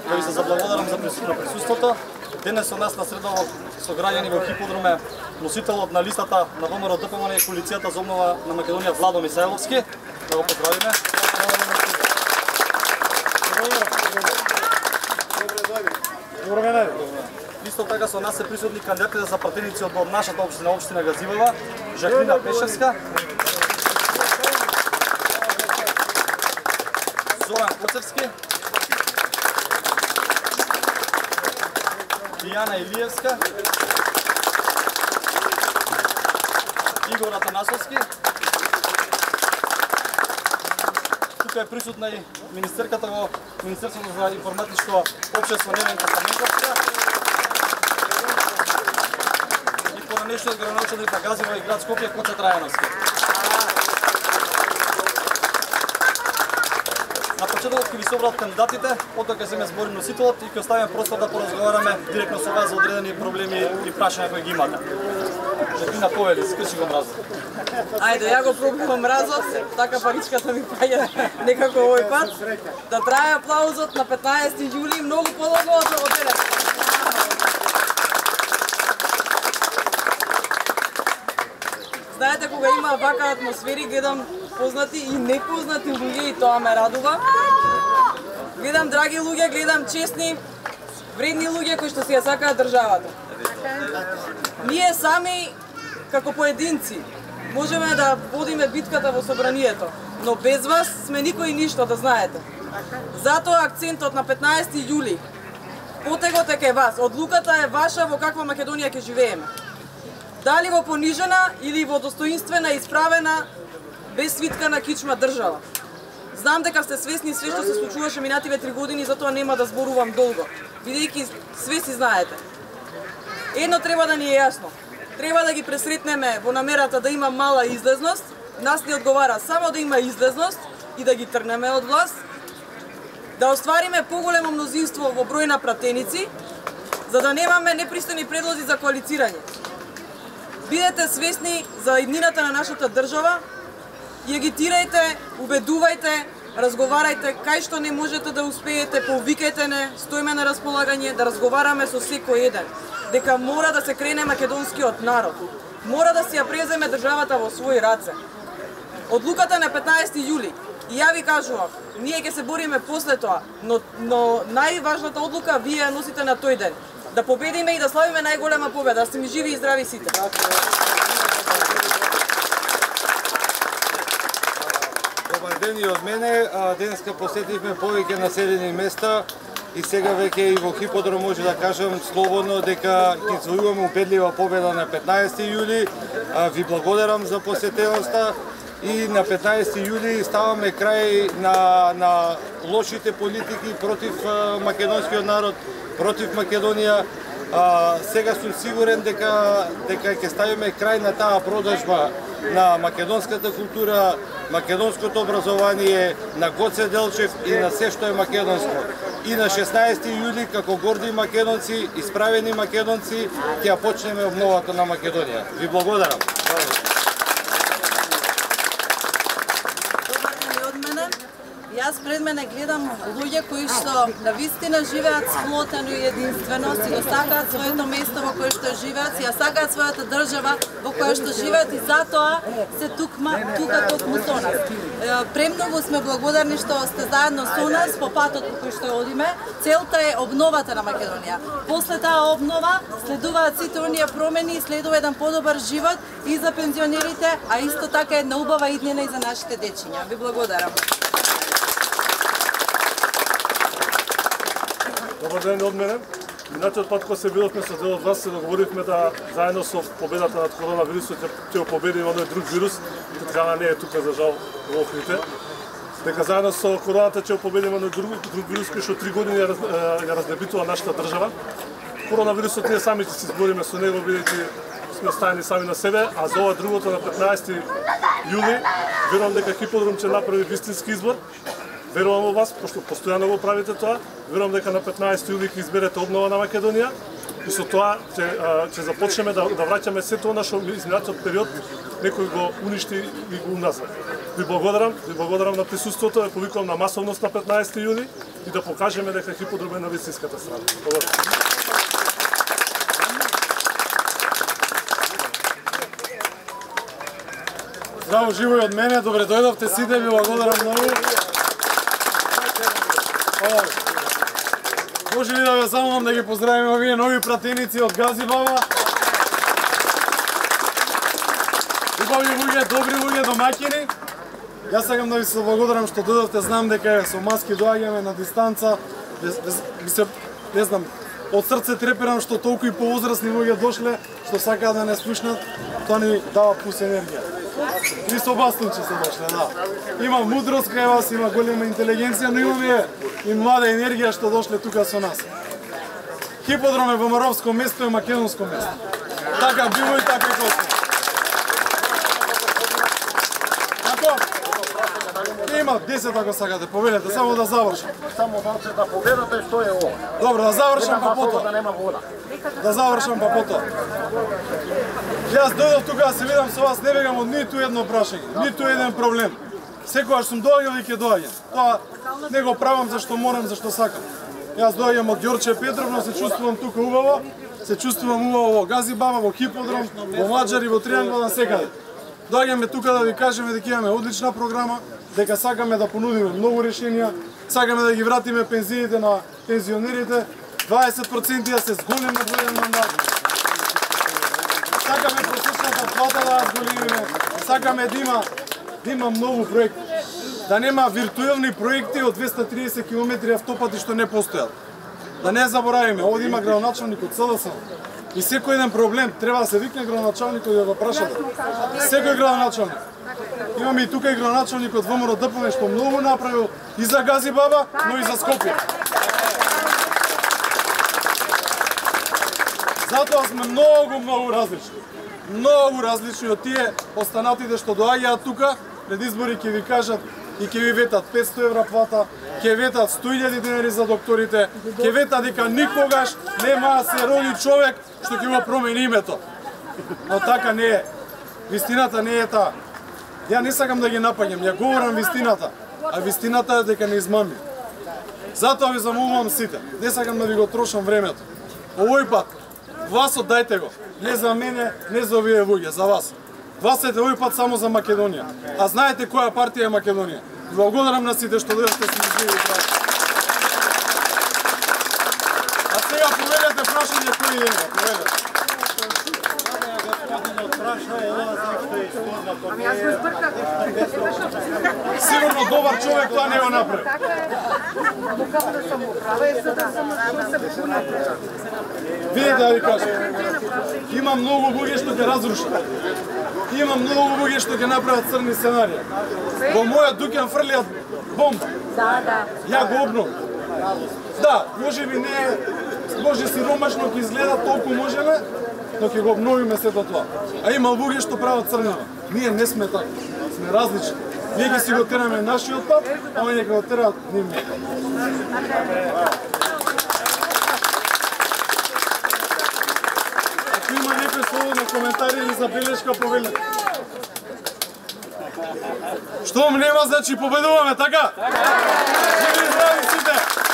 да ви се заблагодарам за присуството. Денес со нас на средово со граѓани во Хиподроме носителот на листата на ВМРО ДПМН и коалицијата за обнова на Македонија Владо Михајловски. Да го поздравиме. Исто така со нас се присутни кандидатите за пратеници од нашата општина, општина Газивала, Жаклина Пешевска, Зоран Коцевски, Дијана Илиевска, Игор Атанасовски. Тука е присутна и министерката во Министерството за информатичко општество Неменка Стаменковска. И поранешниот градоначелник на Газивала и град Скопје Коце Трајановски. На почетокот ќе ви собрат кандидатите, потоа ќе земе збори носителот и ќе оставиме простор да поразговараме директно со вас за одредени проблеми и прашања кои ги имате. Жаклина, повели, скрши го мразот. Ајде, ја го пробувам мразот, така паричката ми паѓа некако овој пат. Да трае аплаузот на 15 јули, многу подолго од денес. Знаете, кога има вака атмосфери, гледам познати и непознати луѓе и тоа ме радува. Гледам драги луѓе, гледам честни, вредни луѓе кои што си ја сакаат државата. Ние сами, како поединци, можеме да водиме битката во собранието, но без вас сме никој ништо, да знаете. Затоа акцентот на 15 јули, потегот е кај вас, одлуката е ваша во каква Македонија ќе живееме. Дали во понижена или во достоинствена, исправена, без свитка на кичма држава. Знам дека сте свесни све што се случуваше минативе 3 години, затоа нема да зборувам долго, бидејќи све си знаете. Едно треба да ни е јасно. Треба да ги пресретнеме во намерата да има мала излезност. Нас ни одговара само да има излезност и да ги тргнеме од власт. Да оствариме поголемо мнозинство во број на пратеници, за да немаме непристојни предлози за коалицирање. Бидете свесни за иднината на нашата држава и агитирајте, убедувајте, разговарајте, кај што не можете да успеете, повикајте не, стоиме на располагање да разговараме со секој еден, дека мора да се крене македонскиот народ, мора да си ја преземе државата во своји раце. Одлуката на 15 јули, и ја ви кажував, ние ќе се бориме после тоа, но најважната одлука вие ја носите на тој ден. Да победиме и да славиме најголема победа, да сте ми живи и здрави сите. Добар ден и од мене. Денеска посетивме повеќе населени места и сега веќе и во Хиподром може да кажам слободно дека ќе извојуваме убедлива победа на 15 јули. Ви благодарам за посетеноста и на 15 јули ставаме крај на лошите политики против македонскиот народ, против Македонија. Сега сум сигурен дека ќе ставиме крај на таа продажба на македонската култура, македонското образование, на Гоце Делчев и на се што е македонско. И на 16 јули, како горди македонци, исправени македонци, ќе ја почнеме обновата на Македонија. Ви благодарам. Јас пред мене гледам луѓе кои што навистина живеат сплотено и единственост и го сакаат своето место во кое што живеат, ја сакаат својата држава во која што живеат и затоа се тука токму со нас. Премногу сме благодарни што сте заедно со нас по патот по кој што одиме. Целта е обновата на Македонија. После таа обнова следуваат сите оние промени, следува еден подобар живот и за пензионерите, а исто така една убава иднина и за нашите дечиња. Ви благодарам. Добар ден од мене. Минатиот пат кога се видовме со дел од вас се договоривме да заедно со победата над коронавирусот ќе победи оној друг вирус, Татјана не е тука за жал во Охридите. Дека заедно со короната ќе победиме оној друг вирус кој што 3 години ја разнебитува нашата држава. Коронавирусот ние сами ќе се избориме со него бидејќи сме оставени сами на себе, а за ова другото на 15 јули верувам дека Хиподром ќе направи вистински избор. Верувам во вас, пошто постојано го правите тоа. Верувам дека на 15 јули ќе изберете обнова на Македонија и со тоа ќе започнеме да враќаме сето она што изминатиот период некој го уништи и го уназад. Ви благодарам на присуството, ве повикувам на масовност на 15 јули и да покажеме дека хиподром е на вистинската страна. Здраво живо и од мене, добре дојдовте сите, ви благодарам многу. Може ли да ве замолам да ги поздравиме овие нови пратеници од Газибаба? Убави луѓе, добри луѓе, домаќини. Јас сакам да ви се благодарам што дојдовте, знам дека со маски доаѓаме на дистанца. Не знам, од срце треперам што толку и повозрасни луѓе дошле, што сакаат да не слушнат, тоа ни дава плюс енергија. И со бастунче се дошле, да. Има мудрост кај вас, има голема интелигенција, но имаме и млада енергија што дошле тука со нас. Хиподром е ВМРО-вско место и македонско место. Така било и така и кој. Има 10 ако сакате, повелете, само да завршам. Само да погледате што е ова. Добро, да завршам па потоа. Да нема вода. Да завршам па потоа. Јас дојдов тука да се видам со вас, не бегам од ниту едно прашање, ниту еден проблем. Секогаш сум доаѓал и ќе доаѓам. Тоа не го правам зашто морам, зашто сакам. Јас доаѓам од Ѓорче Петровно, се чувствувам тука убаво, се чувствувам убаво во Газибаба, во Хиподром, во Маџари, во Триангол, на секаде. Доаѓаме тука да ви кажеме дека имаме одлична програма, дека сакаме да понудиме многу решенија, сакаме да ги вратиме пензиите на пензионерите, 20% да се зголеме во еден мандат. Сакаме просечната плата да ја зголемиме, сакаме да има многу проекти. Да нема виртуелни проекти од 230 км автопати што не постојат. Да не заборавиме, овде има градоначалник од СДС. И секој еден проблем треба да се викне градоначалникот и да го прашате. Секој градоначалник. Имаме и тука и градоначалник од ВМРО ДПМ што многу направил и за Газибаба, но и за Скопје. Затоа сме многу различни. Многу различни од тие останатите што доаѓаат тука, пред избори ќе ви кажат и ќе ви ветат 500 евра плата, ќе ветат 100.000 денари за докторите, ќе ветат дека никогаш нема да се роди човек што ќе го промени името. Но така не е. Вистината не е таа. Ја не сакам да ги напаѓам, ја говорам вистината, а вистината е дека не измами. Затоа ви замолувам сите, не сакам да ви го трошам времето. Овој пат, гласот дајте го, не за мене, не за овие луѓе, за вас. Гласете овој пат само за Македонија. А знаете која партија е Македонија. Благодарам на сите што дојдовте си живи и здрави. А сега поведете прашање кој има, поведете. Сигурно добар човек тоа не го направи. Видите да ви кажам, има многу луѓе што ќе разрушат. Има многу луѓе што ќе направат црни сценарија. Во мојот дуќан фрлиат бомба. Ја го обновам. Да, можеби не, може сиромашно ќе изгледа, толку можеме, но ќе го обновиме сето тоа. А има луѓе што прават црнава. Ние не сме така. Сме различни. Ние ќе си го тераме нашиот пат, а оние ќе го терат нивниот. Ако има некој слободно коментари или забелешка, повелете. Штом нема, значи победуваме, така? Живи и здрави сите!